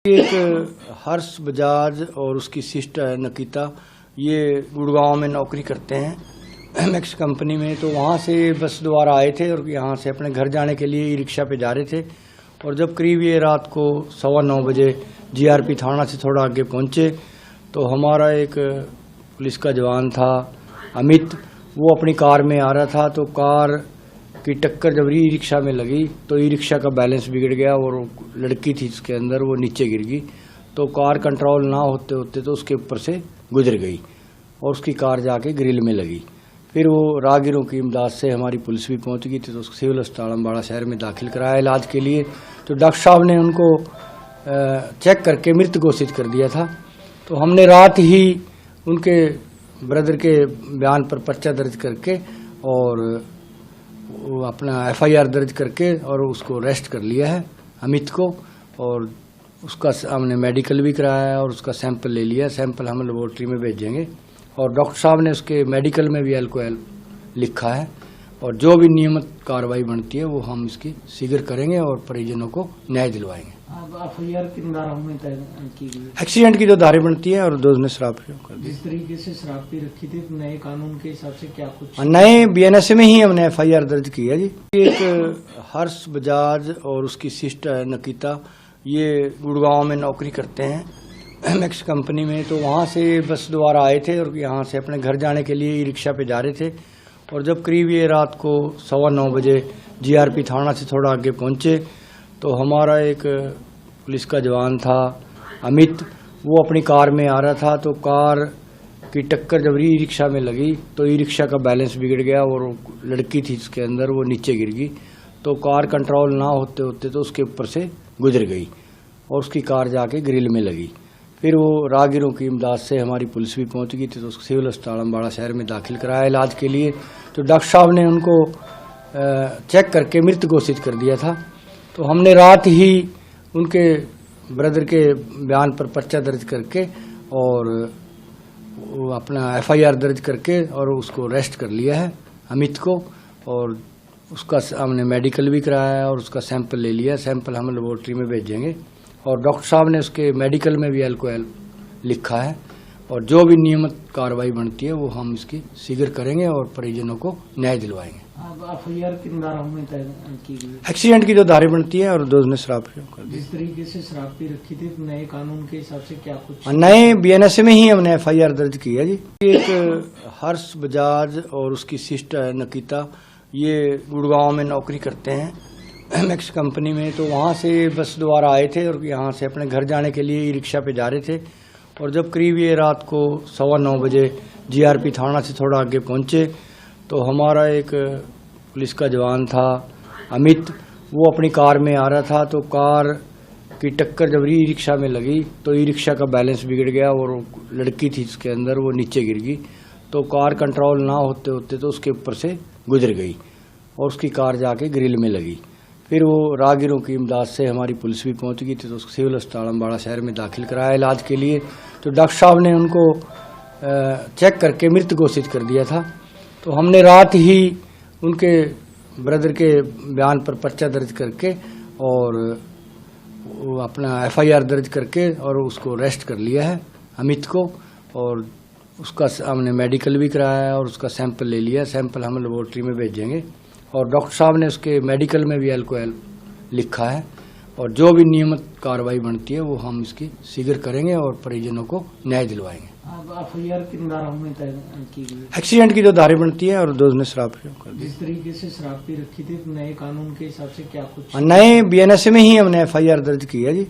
एक हर्ष बजाज और उसकी सिस्टर है नकीता, ये गुड़गांव में नौकरी करते हैं एमएक्स कंपनी में। तो वहाँ से बस द्वारा आए थे और यहाँ से अपने घर जाने के लिए ई रिक्शा पे जा रहे थे। और जब करीब ये रात को 9:15 बजे जीआरपी थाना से थोड़ा आगे पहुँचे तो हमारा एक पुलिस का जवान था अमित, वो अपनी कार में आ रहा था। तो कार की टक्कर जब ई रिक्शा में लगी तो ई रिक्शा का बैलेंस बिगड़ गया और लड़की थी इसके अंदर, वो नीचे गिर गई। तो कार कंट्रोल ना होते होते तो उसके ऊपर से गुजर गई और उसकी कार जाके ग्रिल में लगी। फिर वो राहगीरों की इमदाद से हमारी पुलिस भी पहुंच गई थी, तो उसको सिविल अस्पताल अम्बाड़ा शहर में दाखिल कराया इलाज के लिए। तो डॉक्टर साहब ने उनको चेक करके मृत घोषित कर दिया था। तो हमने रात ही उनके ब्रदर के बयान पर पर्चा दर्ज करके और अपना एफआईआर दर्ज करके और उसको अरेस्ट कर लिया है अमित को। और उसका हमने मेडिकल भी कराया है और उसका सैंपल ले लिया। सैंपल हम लेबोरेटरी में भेजेंगे और डॉक्टर साहब ने उसके मेडिकल में भी अल्कोहल लिखा है। और जो भी नियमित कार्रवाई बनती है वो हम इसकी शीघ्र करेंगे और परिजनों को न्याय दिलवाएंगे। एफआईआर किन धाराओं में तय की गई? एक्सीडेंट की जो धारें बनती है और दोष ने शराब प्रयोग कर दी। जिस तरीके से शराब पी रखी थी नए कानून के हिसाब से क्या कुछ नए बीएनएस में ही हमने एफआईआर दर्ज की है जी। एक हर्ष बजाज और उसकी सिस्टर है नकीता, ये गुड़गांव में नौकरी करते हैं एमएक्स कंपनी में। तो वहाँ से बस द्वारा आए थे और यहाँ से अपने घर जाने के लिए ई रिक्शा पे जा रहे थे। और जब करीब ये रात को 9:15 बजे जीआरपी थाना से थोड़ा आगे पहुँचे तो हमारा एक पुलिस का जवान था अमित, वो अपनी कार में आ रहा था। तो कार की टक्कर जब ई रिक्शा में लगी तो ई रिक्शा का बैलेंस बिगड़ गया और लड़की थी इसके अंदर, वो नीचे गिर गई। तो कार कंट्रोल ना होते होते तो उसके ऊपर से गुजर गई और उसकी कार जाके ग्रिल में लगी। फिर वो राहगीरों की इमदाद से हमारी पुलिस भी पहुंच गई थी, तो उसको सिविल अस्पताल अम्बाड़ा शहर में दाखिल कराया इलाज के लिए। तो डॉक्टर साहब ने उनको चेक करके मृत घोषित कर दिया था। तो हमने रात ही उनके ब्रदर के बयान पर पर्चा दर्ज करके और अपना एफआईआर दर्ज करके और उसको अरेस्ट कर लिया है अमित को। और उसका हमने मेडिकल भी कराया है और उसका सैंपल ले लिया। सैंपल हम लेबोरेटरी में भेजेंगे और डॉक्टर साहब ने उसके मेडिकल में भी अल्कोहल लिखा है। और जो भी नियमित कार्रवाई बनती है वो हम इसकी शीघ्र करेंगे और परिजनों को न्याय दिलवाएंगे। एफआईआर किन धाराओं में तय की गई? एक्सीडेंट की जो धारें बनती है और दोष ने शराब प्रयोग कर दी। जिस तरीके से शराब पी रखी थी नए कानून के हिसाब से क्या कुछ नए बीएनएस में ही हमने एफआईआर दर्ज की है जी। एक हर्ष बजाज और उसकी सिस्टर है नकीता, ये गुड़गांव में नौकरी करते हैं एमएक्स कंपनी में। तो वहाँ से बस द्वारा आए थे और यहाँ से अपने घर जाने के लिए ई रिक्शा पे जा रहे थे। और जब करीब ये रात को 9:15 बजे जीआरपी थाना से थोड़ा आगे पहुँचे तो हमारा एक पुलिस का जवान था अमित, वो अपनी कार में आ रहा था। तो कार की टक्कर जब ई रिक्शा में लगी तो ई रिक्शा का बैलेंस बिगड़ गया और लड़की थी इसके अंदर, वो नीचे गिर गई। तो कार कंट्रोल ना होते होते तो उसके ऊपर से गुजर गई और उसकी कार जाके ग्रिल में लगी। फिर वो राहगीरों की इमदाद से हमारी पुलिस भी पहुंच गई थी, तो उसको सिविल अस्पताल अम्बाड़ा शहर में दाखिल कराया इलाज के लिए। तो डॉक्टर साहब ने उनको चेक करके मृत घोषित कर दिया था। तो हमने रात ही उनके ब्रदर के बयान पर पर्चा दर्ज करके और अपना एफआईआर दर्ज करके और उसको अरेस्ट कर लिया है अमित को। और उसका हमने मेडिकल भी कराया है और उसका सैंपल ले लिया। सैंपल हम लेबोरेटरी में भेजेंगे और डॉक्टर साहब ने उसके मेडिकल में भी अल्कोहल लिखा है। और जो भी नियमित कार्रवाई बनती है वो हम इसकी शीघ्र करेंगे और परिजनों को न्याय दिलवाएंगे। एफआईआर किन धाराओं में तय की गई? एक्सीडेंट की जो धारें बनती है और दोष ने शराब प्रयोग कर दी। जिस तरीके से शराब पी रखी थी नए कानून के हिसाब से क्या कुछ नए बीएनएस में ही हमने एफआईआर दर्ज की है जी।